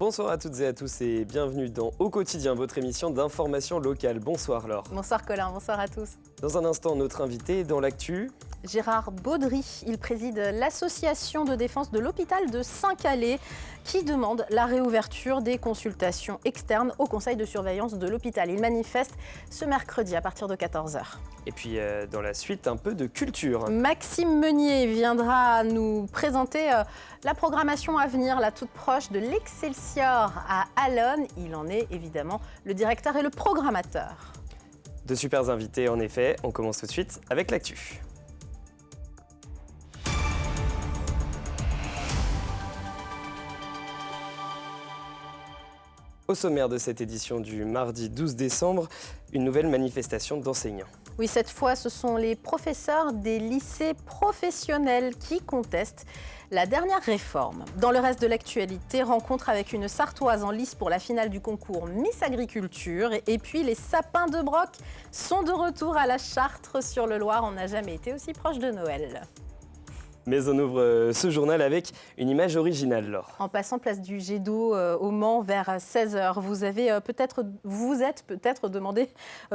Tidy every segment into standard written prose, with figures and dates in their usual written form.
Bonsoir à toutes et à tous et bienvenue dans Au quotidien, votre émission d'information locale. Bonsoir Laure. Bonsoir Colin, bonsoir à tous. Dans un instant, notre invité dans l'actu. Gérard Baudry, il préside l'association de défense de l'hôpital de Saint-Calais qui demande la réouverture des consultations externes au conseil de surveillance de l'hôpital. Il manifeste ce mercredi à partir de 14h. Et puis dans la suite, un peu de culture. Maxime Meunier viendra nous présenter la programmation à venir, la toute proche de l'Excelsior à Allonnes. Il en est évidemment le directeur et le programmateur. De super invités en effet. On commence tout de suite avec l'actu. Au sommaire de cette édition du mardi 12 décembre, une nouvelle manifestation d'enseignants. Oui, cette fois, ce sont les professeurs des lycées professionnels qui contestent la dernière réforme. Dans le reste de l'actualité, rencontre avec une Sartoise en lice pour la finale du concours Miss Agriculture. Et puis, les sapins de Broc sont de retour à la Chartre-sur-le-Loir. On n'a jamais été aussi proche de Noël. Mais on ouvre ce journal avec une image originale, Laure. En passant place du Jet d'eau au Mans vers 16h, vous êtes peut-être demandé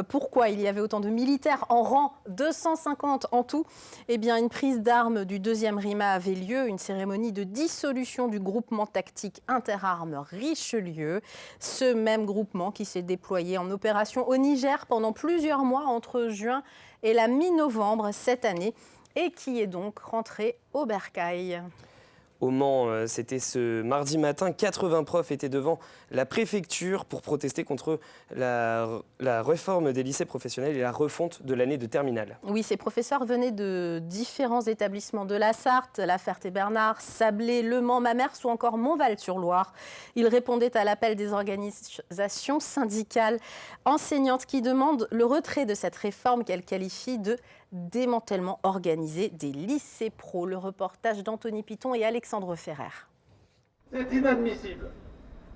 pourquoi il y avait autant de militaires en rang, 250 en tout. Eh bien, une prise d'armes du 2e RIMA avait lieu, une cérémonie de dissolution du groupement tactique interarmes Richelieu. Ce même groupement qui s'est déployé en opération au Niger pendant plusieurs mois entre juin et la mi-novembre cette année, et qui est donc rentré au bercail. Au Mans, c'était ce mardi matin, 80 profs étaient devant la préfecture pour protester contre la réforme des lycées professionnels et la refonte de l'année de terminale. Oui, ces professeurs venaient de différents établissements de la Sarthe, La Ferté-Bernard, Sablé, Le Mans, Mamers ou encore Montval-sur-Loire. Ils répondaient à l'appel des organisations syndicales enseignantes qui demandent le retrait de cette réforme qu'elles qualifient de démantèlement organisé des lycées pro. Le reportage d'Anthony Piton et Alexandre Ferrer. C'est inadmissible.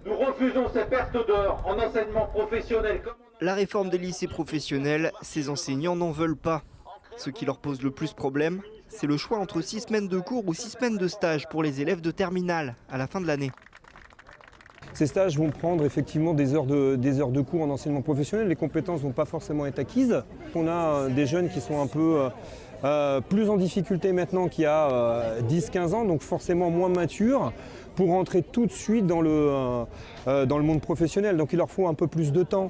Nous refusons ces pertes d'heures en enseignement professionnel. La réforme des lycées professionnels, ces enseignants n'en veulent pas. Ce qui leur pose le plus problème, c'est le choix entre 6 semaines de cours ou 6 semaines de stage pour les élèves de terminale à la fin de l'année. Ces stages vont prendre effectivement des heures de cours en enseignement professionnel. Les compétences ne vont pas forcément être acquises. On a des jeunes qui sont un peu plus en difficulté maintenant qu'il y a 10-15 ans, donc forcément moins matures pour rentrer tout de suite dans le monde professionnel. Donc il leur faut un peu plus de temps.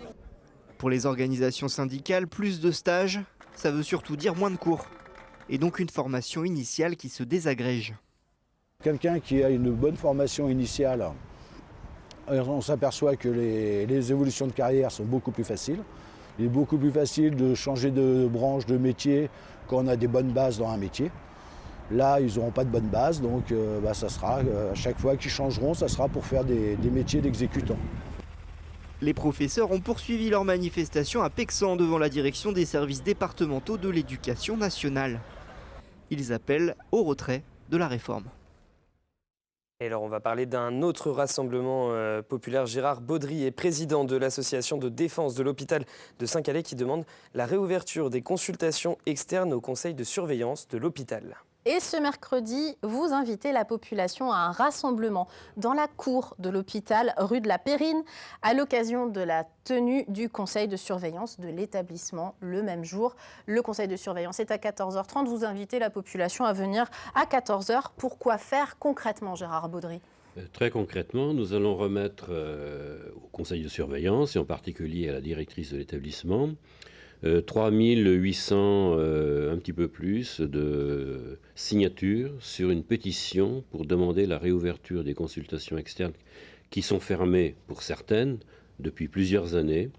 Pour les organisations syndicales, plus de stages, ça veut surtout dire moins de cours. Et donc une formation initiale qui se désagrège. Quelqu'un qui a une bonne formation initiale, on s'aperçoit que les évolutions de carrière sont beaucoup plus faciles. Il est beaucoup plus facile de changer de branche, de métier, quand on a des bonnes bases dans un métier. Là, ils n'auront pas de bonnes bases, donc ça sera, à chaque fois qu'ils changeront, ça sera pour faire des métiers d'exécutants. Les professeurs ont poursuivi leur manifestation à Pexan devant la direction des services départementaux de l'éducation nationale. Ils appellent au retrait de la réforme. Et alors on va parler d'un autre rassemblement populaire. Gérard Baudry est président de l'association de défense de l'hôpital de Saint-Calais qui demande la réouverture des consultations externes au conseil de surveillance de l'hôpital. Et ce mercredi, vous invitez la population à un rassemblement dans la cour de l'hôpital, rue de la Périne, à l'occasion de la tenue du conseil de surveillance de l'établissement le même jour. Le conseil de surveillance est à 14h30. Vous invitez la population à venir à 14h. Pourquoi faire concrètement, Gérard Baudry ? Très concrètement, nous allons remettre au conseil de surveillance, et en particulier à la directrice de l'établissement, 3800, un petit peu plus, de signatures sur une pétition pour demander la réouverture des consultations externes qui sont fermées pour certaines depuis plusieurs années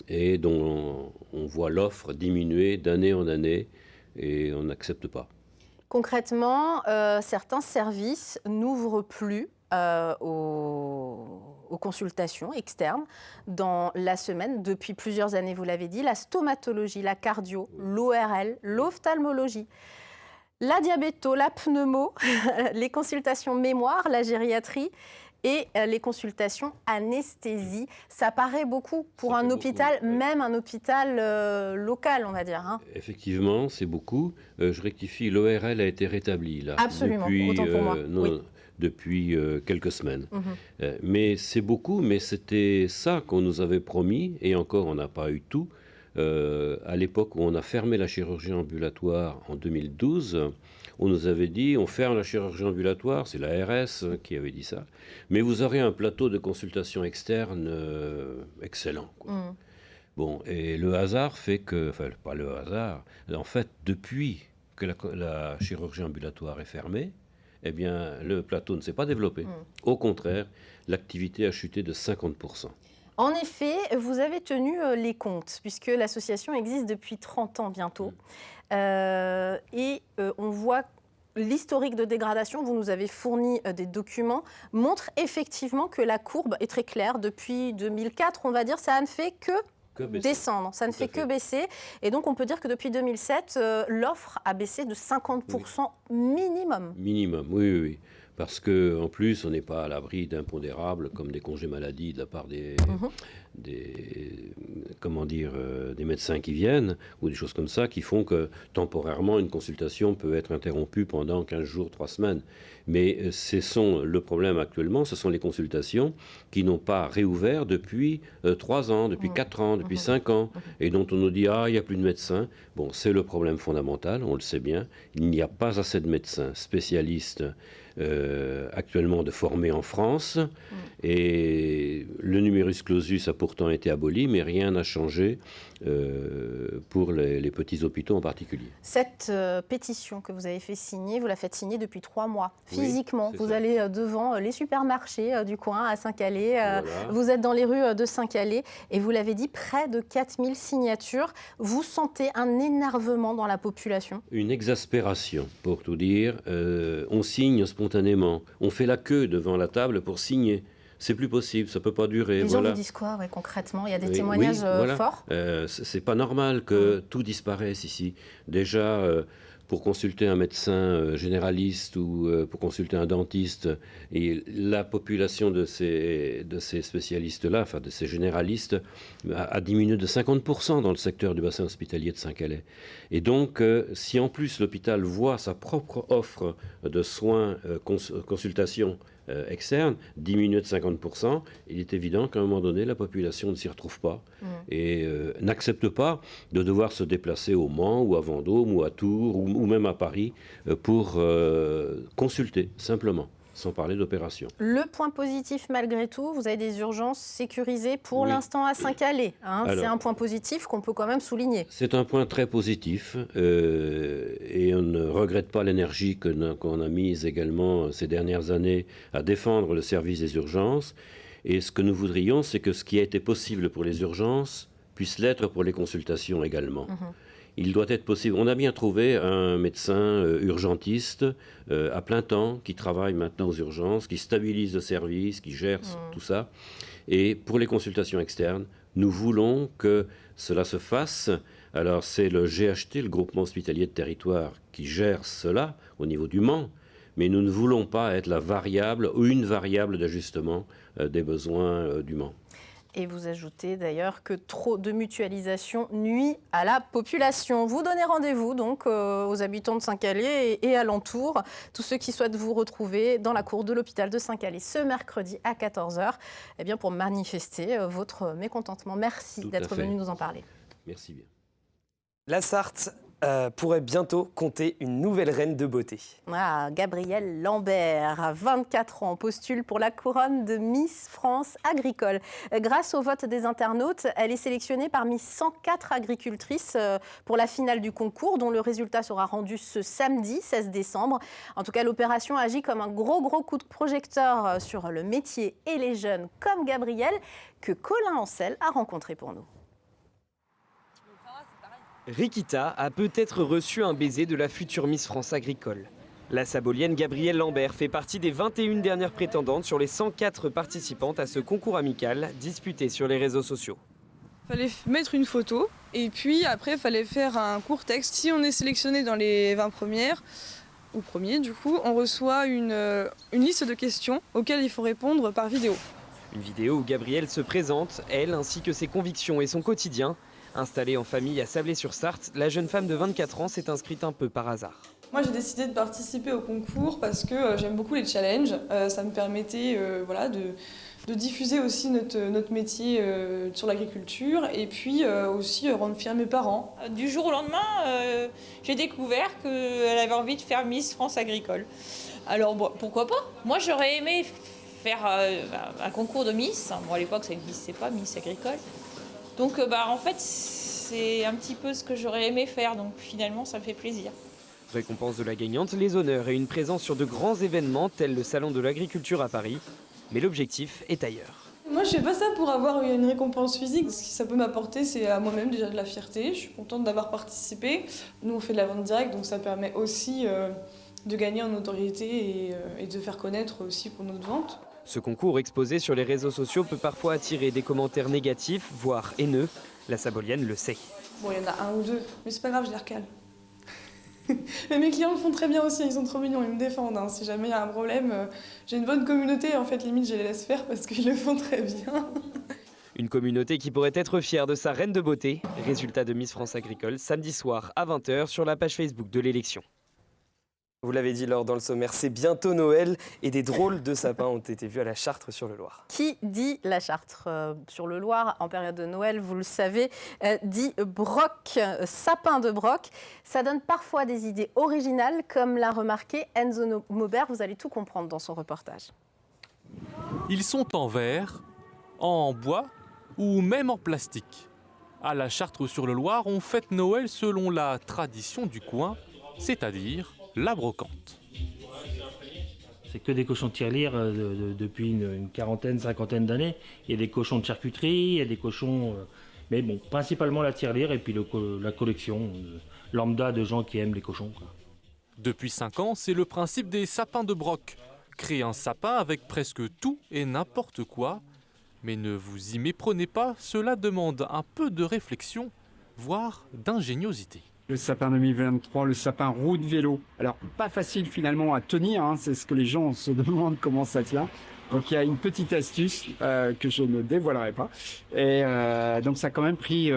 et dont on voit l'offre diminuer d'année en année et on n'accepte pas. Concrètement, certains services n'ouvrent plus aux consultations externes dans la semaine depuis plusieurs années, vous l'avez dit, la stomatologie, la cardio, l'ORL, l'ophtalmologie, la diabéto, la pneumo, les consultations mémoire, la gériatrie et les consultations anesthésie. Ça paraît beaucoup pour un hôpital, même un hôpital local, on va dire. Hein. Effectivement, c'est beaucoup. Je rectifie, l'ORL a été rétabli là. Absolument, depuis, autant pour moi. Oui. Depuis quelques semaines. Mais c'est beaucoup, mais c'était ça qu'on nous avait promis, et encore on n'a pas eu tout. À l'époque où on a fermé la chirurgie ambulatoire en 2012, on nous avait dit on ferme la chirurgie ambulatoire, c'est l'ARS qui avait dit ça, mais vous aurez un plateau de consultation externe excellent. Quoi. Bon, et le hasard fait que, enfin pas le hasard, en fait depuis que la chirurgie ambulatoire est fermée, eh bien le plateau ne s'est pas développé. Au contraire, l'activité a chuté de 50%. En effet, vous avez tenu les comptes, puisque l'association existe depuis 30 ans bientôt. On voit l'historique de dégradation, vous nous avez fourni des documents, montre effectivement que la courbe est très claire. Depuis 2004, on va dire, ça ne fait que descendre, ça ne fait que baisser. Et donc, on peut dire que depuis 2007, l'offre a baissé de 50% minimum. Minimum, oui. Parce qu'en plus, on n'est pas à l'abri d'impondérables comme des congés maladie de la part des médecins qui viennent, ou des choses comme ça, qui font que temporairement, une consultation peut être interrompue pendant 15 jours, 3 semaines. Mais le problème actuellement, ce sont les consultations qui n'ont pas réouvert depuis 3 ans, depuis 4 ans, depuis 5 ans, et dont on nous dit « Ah, il n'y a plus de médecins ». Bon, c'est le problème fondamental, on le sait bien. Il n'y a pas assez de médecins spécialistes actuellement de formés en France, et le numerus clausus a pourtant été aboli, mais rien n'a changé pour les petits hôpitaux en particulier. Cette pétition que vous avez fait signer, vous la faites signer depuis 3 mois. Physiquement, vous allez devant les supermarchés du coin à Saint-Calais, vous êtes dans les rues de Saint-Calais, et vous l'avez dit, près de 4000 signatures. Vous sentez un énervement dans la population? Une exaspération, pour tout dire. On signe spontanément. On fait la queue devant la table pour signer. C'est plus possible, ça ne peut pas durer. Les gens vous disent quoi concrètement? Il y a des témoignages forts. C'est pas normal que tout disparaisse ici. Déjà, pour consulter un médecin généraliste ou pour consulter un dentiste, et la population de ces spécialistes-là, enfin de ces généralistes, a diminué de 50% dans le secteur du bassin hospitalier de Saint-Calais. Et donc, si en plus l'hôpital voit sa propre offre de soins, consultations externes diminuer de 50%, il est évident qu'à un moment donné, la population ne s'y retrouve pas et n'accepte pas de devoir se déplacer au Mans ou à Vendôme ou à Tours ou même à Paris pour consulter, simplement, sans parler d'opération. Le point positif, malgré tout, vous avez des urgences sécurisées pour l'instant à Saint-Calais. C'est un point positif qu'on peut quand même souligner. C'est un point très positif et on ne regrette pas l'énergie qu'on a mise également ces dernières années à défendre le service des urgences. Et ce que nous voudrions, c'est que ce qui a été possible pour les urgences puisse l'être pour les consultations également. Il doit être possible. On a bien trouvé un médecin urgentiste à plein temps qui travaille maintenant aux urgences, qui stabilise le service, qui gère tout ça. Et pour les consultations externes, nous voulons que cela se fasse. Alors c'est le GHT, le groupement hospitalier de territoire, qui gère cela au niveau du Mans. Mais nous ne voulons pas être la variable ou une variable d'ajustement des besoins du Mans. Et vous ajoutez d'ailleurs que trop de mutualisation nuit à la population. Vous donnez rendez-vous donc aux habitants de Saint-Calais et alentours, tous ceux qui souhaitent vous retrouver dans la cour de l'hôpital de Saint-Calais ce mercredi à 14h, pour manifester votre mécontentement. Merci d'être venu nous en parler. Merci bien. La Sarthe pourrait bientôt compter une nouvelle reine de beauté. Gabrielle Lambert, à 24 ans, postule pour la couronne de Miss France agricole. Grâce au vote des internautes, elle est sélectionnée parmi 104 agricultrices pour la finale du concours, dont le résultat sera rendu ce samedi 16 décembre. En tout cas, l'opération agit comme un gros coup de projecteur sur le métier et les jeunes comme Gabrielle, que Colin Ancel a rencontré pour nous. Rikita a peut-être reçu un baiser de la future Miss France agricole. La sabolienne Gabrielle Lambert fait partie des 21 dernières prétendantes sur les 104 participantes à ce concours amical disputé sur les réseaux sociaux. Il fallait mettre une photo et puis après il fallait faire un court texte. Si on est sélectionné dans les 20 premières, ou premier du coup, on reçoit une liste de questions auxquelles il faut répondre par vidéo. Une vidéo où Gabrielle se présente, elle, ainsi que ses convictions et son quotidien. Installée en famille à Sablé-sur-Sarthe, la jeune femme de 24 ans s'est inscrite un peu par hasard. Moi j'ai décidé de participer au concours parce que j'aime beaucoup les challenges. Ça me permettait de diffuser aussi notre métier sur l'agriculture et puis aussi rendre fiers mes parents. Du jour au lendemain, j'ai découvert qu'elle avait envie de faire Miss France Agricole. Alors bon, pourquoi pas? Moi j'aurais aimé faire un concours de Miss. Bon, à l'époque ça n'existait pas, Miss Agricole. Donc en fait c'est un petit peu ce que j'aurais aimé faire, donc finalement ça me fait plaisir. Récompense de la gagnante, les honneurs et une présence sur de grands événements tels le Salon de l'Agriculture à Paris. Mais l'objectif est ailleurs. Moi je fais pas ça pour avoir une récompense physique. Ce que ça peut m'apporter, c'est à moi-même déjà de la fierté. Je suis contente d'avoir participé. Nous on fait de la vente directe, donc ça permet aussi de gagner en notoriété et de faire connaître aussi pour notre vente. Ce concours exposé sur les réseaux sociaux peut parfois attirer des commentaires négatifs, voire haineux. La Sabolienne le sait. Bon, il y en a un ou deux, mais c'est pas grave, je les recale. Mais mes clients le font très bien aussi, ils sont trop mignons, ils me défendent. Hein. Si jamais il y a un problème, j'ai une bonne communauté, en fait, limite, je les laisse faire parce qu'ils le font très bien. Une communauté qui pourrait être fière de sa reine de beauté. Résultat de Miss France Agricole, samedi soir à 20h sur la page Facebook de l'élection. Vous l'avez dit lors dans le sommaire, c'est bientôt Noël et des drôles de sapins ont été vus à la Chartre-sur-le-Loir. Qui dit la Chartre sur le Loir en période de Noël, vous le savez, dit broc, sapin de broc. Ça donne parfois des idées originales, comme l'a remarqué Enzo Maubert. Vous allez tout comprendre dans son reportage. Ils sont en verre, en bois ou même en plastique. À la Chartre-sur-le-Loir, on fête Noël selon la tradition du coin, c'est-à-dire la brocante. C'est que des cochons de tirelire depuis une quarantaine, cinquantaine d'années. Il y a des cochons de charcuterie, il y a des cochons... mais bon, principalement la tirelire et puis la collection lambda de gens qui aiment les cochons, quoi. Depuis 5 ans, c'est le principe des sapins de broc. Créer un sapin avec presque tout et n'importe quoi. Mais ne vous y méprenez pas, cela demande un peu de réflexion, voire d'ingéniosité. Le sapin 2023, le sapin roue de vélo. Alors, pas facile finalement à tenir, hein, c'est ce que les gens se demandent comment ça tient. Donc, il y a une petite astuce que je ne dévoilerai pas. Et donc, ça a quand même pris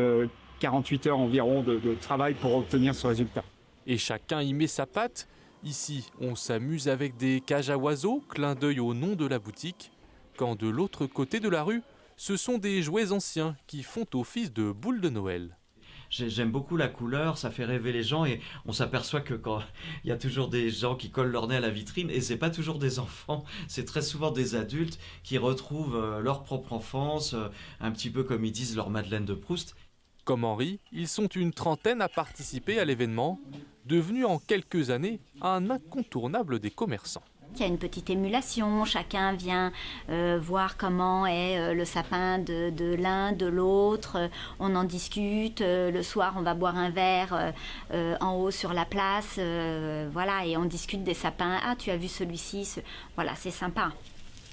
48 heures environ de travail pour obtenir ce résultat. Et chacun y met sa patte. Ici, on s'amuse avec des cages à oiseaux, clin d'œil au nom de la boutique. Quand de l'autre côté de la rue, ce sont des jouets anciens qui font office de boules de Noël. J'aime beaucoup la couleur, ça fait rêver les gens et on s'aperçoit que quand il y a toujours des gens qui collent leur nez à la vitrine et c'est pas toujours des enfants, c'est très souvent des adultes qui retrouvent leur propre enfance, un petit peu comme ils disent leur Madeleine de Proust. Comme Henri, ils sont une trentaine à participer à l'événement, devenu en quelques années un incontournable des commerçants. Il y a une petite émulation, chacun vient voir comment est le sapin de l'un, de l'autre, on en discute, le soir on va boire un verre en haut sur la place, voilà, et on discute des sapins. Ah, tu as vu celui-ci, voilà, c'est sympa.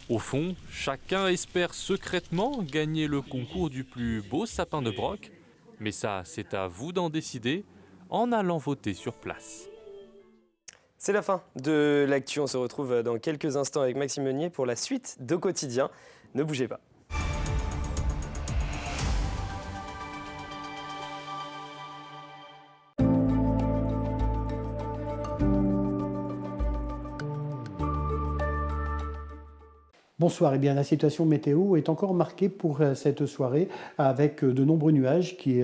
Au fond, chacun espère secrètement gagner le concours du plus beau sapin de broc, mais ça, c'est à vous d'en décider en allant voter sur place. C'est la fin de l'actu. On se retrouve dans quelques instants avec Maxime Meunier pour la suite d'Au Quotidien. Ne bougez pas. Bonsoir, eh bien, la situation météo est encore marquée pour cette soirée avec de nombreux nuages qui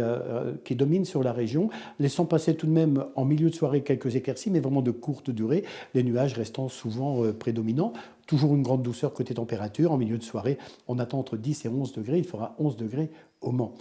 dominent sur la région, laissant passer tout de même en milieu de soirée quelques éclaircies, mais vraiment de courte durée, les nuages restant souvent prédominants. Toujours une grande douceur côté température. En milieu de soirée, on attend entre 10 et 11 degrés, il fera 11 degrés au Mans.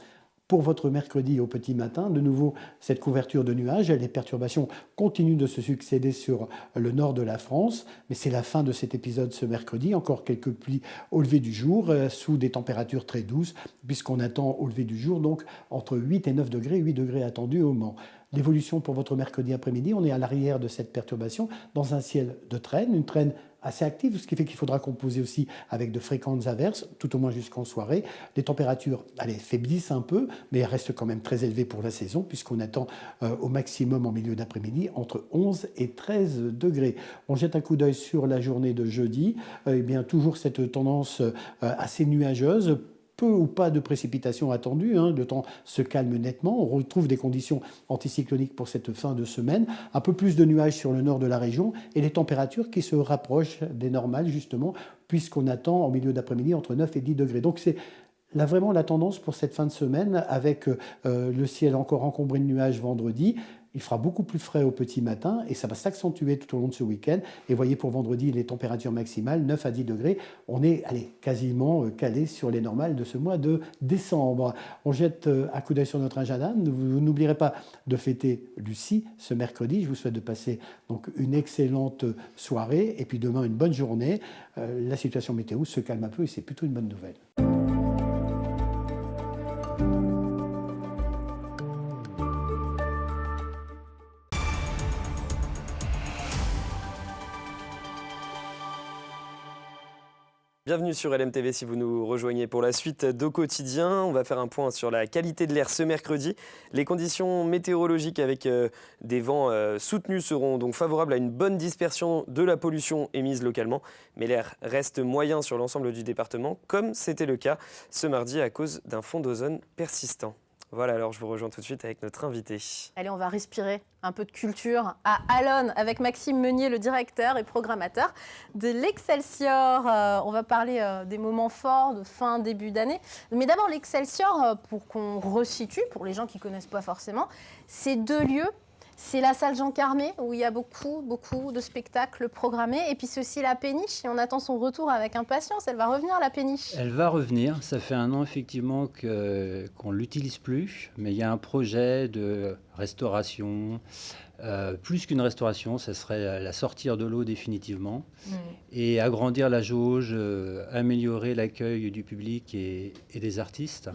Pour votre mercredi au petit matin, de nouveau cette couverture de nuages, les perturbations continuent de se succéder sur le nord de la France, mais c'est la fin de cet épisode ce mercredi, encore quelques pluies au lever du jour, sous des températures très douces, puisqu'on attend au lever du jour donc entre 8 et 9 degrés, 8 degrés attendus au Mans. L'évolution pour votre mercredi après-midi, on est à l'arrière de cette perturbation dans un ciel de traîne, une traîne assez active, ce qui fait qu'il faudra composer aussi avec de fréquentes averses, tout au moins jusqu'en soirée. Les températures, faiblissent un peu, mais elles restent quand même très élevées pour la saison, puisqu'on attend au maximum en milieu d'après-midi entre 11 et 13 degrés. On jette un coup d'œil sur la journée de jeudi, eh bien toujours cette tendance assez nuageuse, peu ou pas de précipitations attendues, le temps se calme nettement, on retrouve des conditions anticycloniques pour cette fin de semaine, un peu plus de nuages sur le nord de la région et les températures qui se rapprochent des normales justement, puisqu'on attend en milieu d'après-midi entre 9 et 10 degrés. Donc c'est là vraiment la tendance pour cette fin de semaine avec le ciel encore encombré de nuages vendredi. Il fera beaucoup plus frais au petit matin et ça va s'accentuer tout au long de ce week-end. Et voyez pour vendredi les températures maximales, 9 à 10 degrés. On est quasiment calé sur les normales de ce mois de décembre. On jette un coup d'œil sur notre agenda. Vous n'oublierez pas de fêter Lucie ce mercredi. Je vous souhaite de passer donc une excellente soirée et puis demain une bonne journée. La situation météo se calme un peu et c'est plutôt une bonne nouvelle. Bienvenue sur LMTV si vous nous rejoignez pour la suite d'Au Quotidien. On va faire un point sur la qualité de l'air ce mercredi. Les conditions météorologiques avec des vents soutenus seront donc favorables à une bonne dispersion de la pollution émise localement. Mais l'air reste moyen sur l'ensemble du département, comme c'était le cas ce mardi à cause d'un fond d'ozone persistant. Voilà, alors je vous rejoins tout de suite avec notre invité. Allez, on va respirer un peu de culture à Allonnes avec Maxime Meunier, le directeur et programmateur de l'Excelsior. On va parler des moments forts de fin, début d'année. Mais d'abord, l'Excelsior, pour qu'on resitue, pour les gens qui ne connaissent pas forcément, c'est 2 lieux. C'est la salle Jean Carmé, où il y a beaucoup de spectacles programmés. Et puis c'est aussi la Péniche, et on attend son retour avec impatience. Elle va revenir, la Péniche. Elle va revenir. Ça fait 1 an, effectivement, qu'on ne l'utilise plus. Mais il y a un projet de restauration. Plus qu'une restauration, ça serait la sortir de l'eau définitivement. Et agrandir la jauge, améliorer l'accueil du public et des artistes.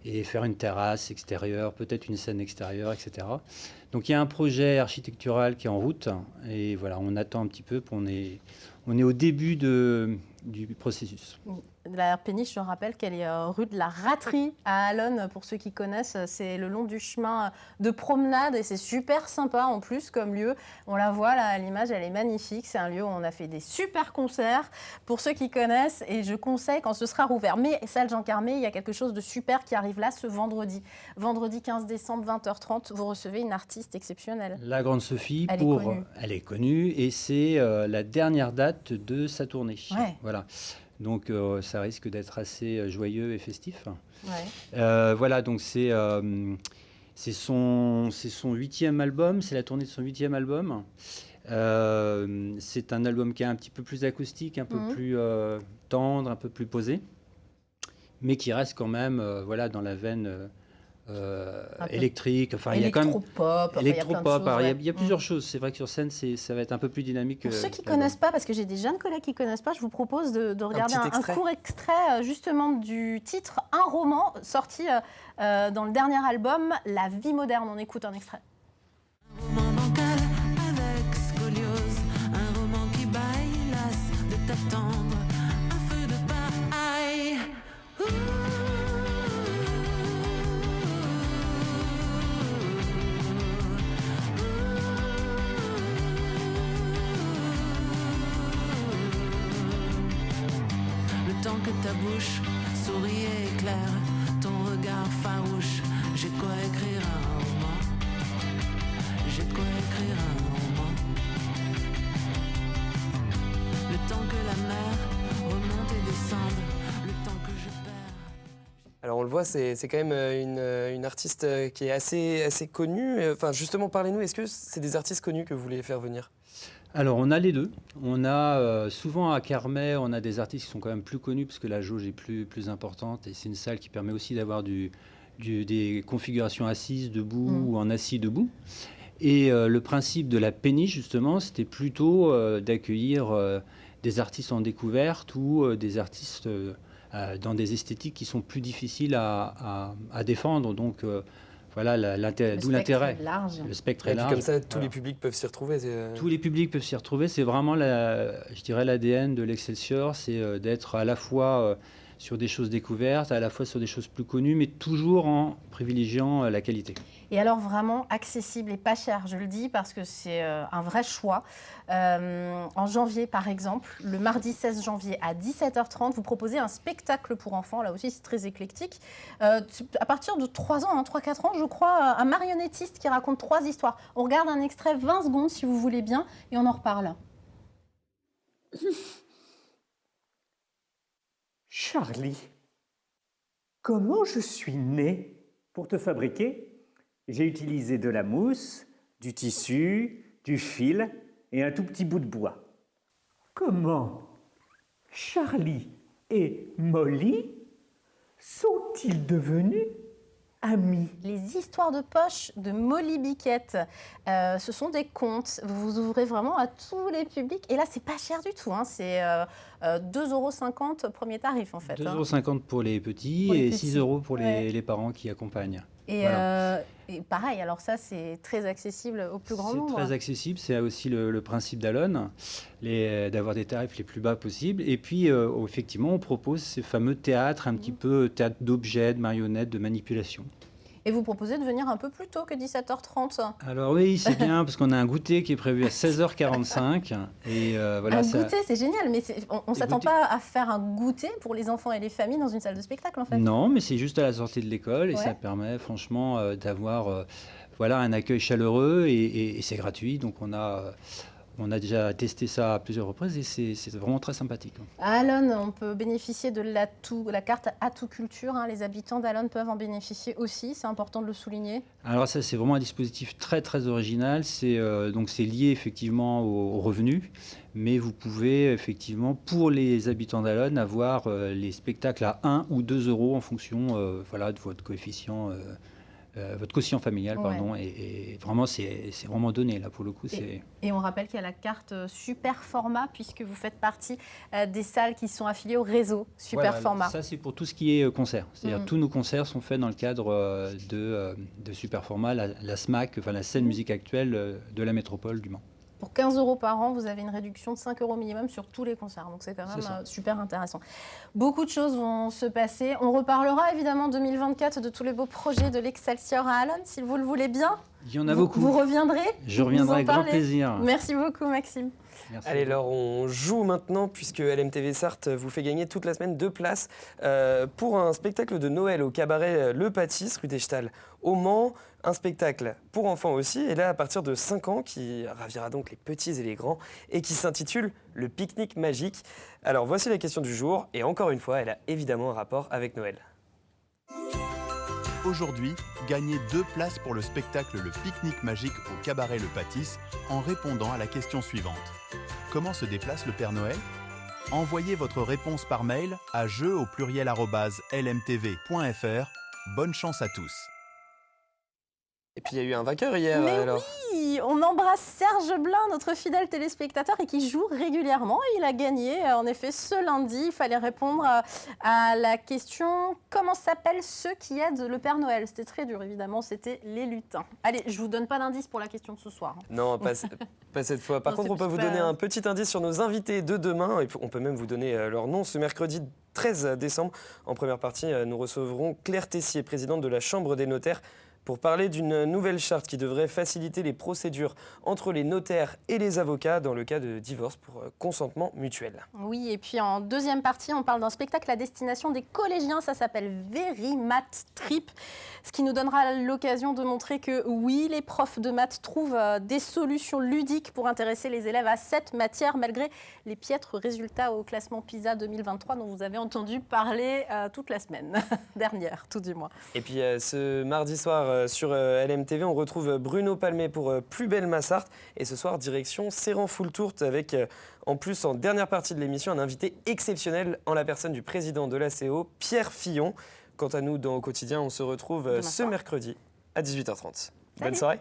Et faire une terrasse extérieure, peut-être une scène extérieure, etc. Donc il y a un projet architectural qui est en route, et voilà, on attend un petit peu, on est au début du processus. La Péniche, je rappelle qu'elle est rue de la Raterie à Allonnes, pour ceux qui connaissent. C'est le long du chemin de promenade et c'est super sympa en plus comme lieu. On la voit là à l'image, elle est magnifique. C'est un lieu où on a fait des super concerts pour ceux qui connaissent et je conseille quand ce sera rouvert. Mais salle Jean Carmé, il y a quelque chose de super qui arrive là ce vendredi. Vendredi 15 décembre, 20h30, vous recevez une artiste exceptionnelle. La Grande Sophie, elle est connue et c'est la dernière date de sa tournée. Ouais. Voilà. Donc ça risque d'être assez joyeux et festif. Ouais. Voilà, donc c'est son 8e album, c'est la tournée de son 8e album. C'est un album qui est un petit peu plus acoustique, un peu plus tendre, un peu plus posé, mais qui reste quand même dans la veine électrique. Enfin, il y a quand même il y a plusieurs choses. C'est vrai que sur scène, ça va être un peu plus dynamique. Pour ceux qui ne connaissent pas, parce que j'ai des jeunes collègues qui ne connaissent pas, je vous propose de regarder un court extrait justement du titre « Un roman » sorti dans le dernier album « La vie moderne ». On écoute un extrait. Un roman bancal avec scoliose, un roman qui baille, las de t'attendre, un feu de paille. Le temps que ta bouche sourit et éclaire, ton regard farouche, j'ai de quoi écrire un roman. J'ai de quoi écrire un roman. Le temps que la mer remonte et descende, le temps que je perds. Alors on le voit, c'est quand même une artiste qui est assez connue. Enfin justement, parlez-nous, est-ce que c'est des artistes connus que vous voulez faire venir ? Alors on a les deux. On a souvent à Carmet, on a des artistes qui sont quand même plus connus parce que la jauge est plus importante et c'est une salle qui permet aussi d'avoir des configurations assises, debout ou en assis debout. Et le principe de la Péniche, justement, c'était plutôt d'accueillir des artistes en découverte ou des artistes dans des esthétiques qui sont plus difficiles à défendre. Donc voilà, d'où l'intérêt. Le spectre est Et puis large. comme ça, tous les publics peuvent s'y retrouver. Tous les publics peuvent s'y retrouver. C'est vraiment, je dirais, l'ADN de l'Excelsior, c'est d'être à la fois sur des choses découvertes, à la fois sur des choses plus connues, mais toujours en privilégiant la qualité. Et alors vraiment accessible et pas cher, je le dis parce que c'est un vrai choix. En janvier, par exemple, le mardi 16 janvier à 17h30, vous proposez un spectacle pour enfants. Là aussi, c'est très éclectique. À partir de 3 ans, 3-4 ans, je crois, un marionnettiste qui raconte 3 histoires. On regarde un extrait 20 secondes, si vous voulez bien, et on en reparle. Charlie, comment je suis né pour te fabriquer? J'ai utilisé de la mousse, du tissu, du fil et un tout petit bout de bois. Comment Charlie et Molly sont-ils devenus amis? Les histoires de poche de Molly Biquette, ce sont des contes. Vous vous ouvrez vraiment à tous les publics. Et là, c'est pas cher du tout. Hein. C'est 2,50 € premier tarif, en fait. 2,50 € pour les petits Pour les et petits. 6 € pour Ouais. les parents qui accompagnent. Et, Voilà. et pareil, alors ça, c'est très accessible au plus grand C'est nombre. très accessible, c'est aussi le principe d'Alon, d'avoir des tarifs les plus bas possibles. Et puis, effectivement, on propose ces fameux théâtres, un petit peu théâtre d'objets, de marionnettes, de manipulation. Et vous proposez de venir un peu plus tôt que 17h30. Alors oui, c'est bien, parce qu'on a un goûter qui est prévu à 16h45. Et voilà, Un ça- goûter, c'est génial, mais on ne s'attend goûter. pas à faire un goûter pour les enfants et les familles dans une salle de spectacle, en fait. Non, mais c'est juste à la sortie de l'école et Ouais. ça permet franchement d'avoir voilà, un accueil chaleureux et c'est gratuit. Donc on a déjà testé ça à plusieurs reprises et c'est vraiment très sympathique. À Alonne, on peut bénéficier de la carte Atout Culture. Hein. Les habitants d'Alonne peuvent en bénéficier aussi, c'est important de le souligner. Alors ça, c'est vraiment un dispositif très très original. Donc c'est lié effectivement aux revenus, mais vous pouvez effectivement, pour les habitants d'Alonne, avoir les spectacles à 1 ou 2 € en fonction voilà, de votre coefficient. Votre quotient familial, Ouais. pardon, et vraiment, c'est vraiment donné, là, pour le coup. Et on rappelle qu'il y a la carte Super Format, puisque vous faites partie des salles qui sont affiliées au réseau Super Voilà, Format. ça, c'est pour tout ce qui est concert. C'est-à-dire Mhm. tous nos concerts sont faits dans le cadre de Super Format, la SMAC, enfin la scène musique actuelle de la métropole du Mans. Pour 15 € par an, vous avez une réduction de 5 € minimum sur tous les concerts. Donc c'est quand C'est même ça. super intéressant. Beaucoup de choses vont se passer. On reparlera évidemment en 2024 de tous les beaux projets de l'Excelsior à Alonne, si vous le voulez bien. Il y en a Vous- beaucoup. Vous reviendrez Je nous reviendrai en avec grand parler. plaisir. Merci beaucoup, Maxime. Merci. Allez, alors on joue maintenant puisque LMTV Sarthe vous fait gagner toute la semaine 2 places pour un spectacle de Noël au cabaret Le Pâtis, rue des Stals, au Mans. Un spectacle pour enfants aussi, et là à partir de 5 ans, qui ravira donc les petits et les grands, et qui s'intitule Le pique-nique magique. Alors voici la question du jour, et encore une fois, elle a évidemment un rapport avec Noël. Aujourd'hui, gagnez 2 places pour le spectacle Le pique-nique magique au cabaret Le Pâtis en répondant à la question suivante. Comment se déplace le Père Noël? Envoyez votre réponse par mail à jeu@lmtv.fr. Bonne chance à tous. Et puis il y a eu un vainqueur hier, Mais alors. oui, on embrasse Serge Blin, notre fidèle téléspectateur et qui joue régulièrement. Il a gagné, en effet, ce lundi. Il fallait répondre à la question « Comment s'appellent ceux qui aident le Père Noël ?» C'était très dur, évidemment, c'était les lutins. Allez, je vous donne pas d'indice pour la question de ce soir. Non, pas cette fois. Par Non, contre, c'est on peut vous pas- donner un petit indice sur nos invités de demain. Et on peut même vous donner leur nom. Ce mercredi 13 décembre, en première partie, nous recevrons Claire Tessier, présidente de la Chambre des notaires, pour parler d'une nouvelle charte qui devrait faciliter les procédures entre les notaires et les avocats dans le cas de divorce pour consentement mutuel. Oui, et puis en deuxième partie, on parle d'un spectacle à destination des collégiens. Ça s'appelle Very Math Trip, ce qui nous donnera l'occasion de montrer que oui, les profs de maths trouvent des solutions ludiques pour intéresser les élèves à cette matière, malgré les piètres résultats au classement PISA 2023 dont vous avez entendu parler toute la semaine dernière, tout du moins. Et puis ce mardi soir sur LMTV, on retrouve Bruno Palmé pour Plus belle ma Sarthe. Et ce soir, direction Séran-Foultourte avec en plus en dernière partie de l'émission un invité exceptionnel en la personne du président de l'ACO, Pierre Fillon. Quant à nous, dans Au Quotidien, on se retrouve ce mercredi à 18h30. Bonne soirée.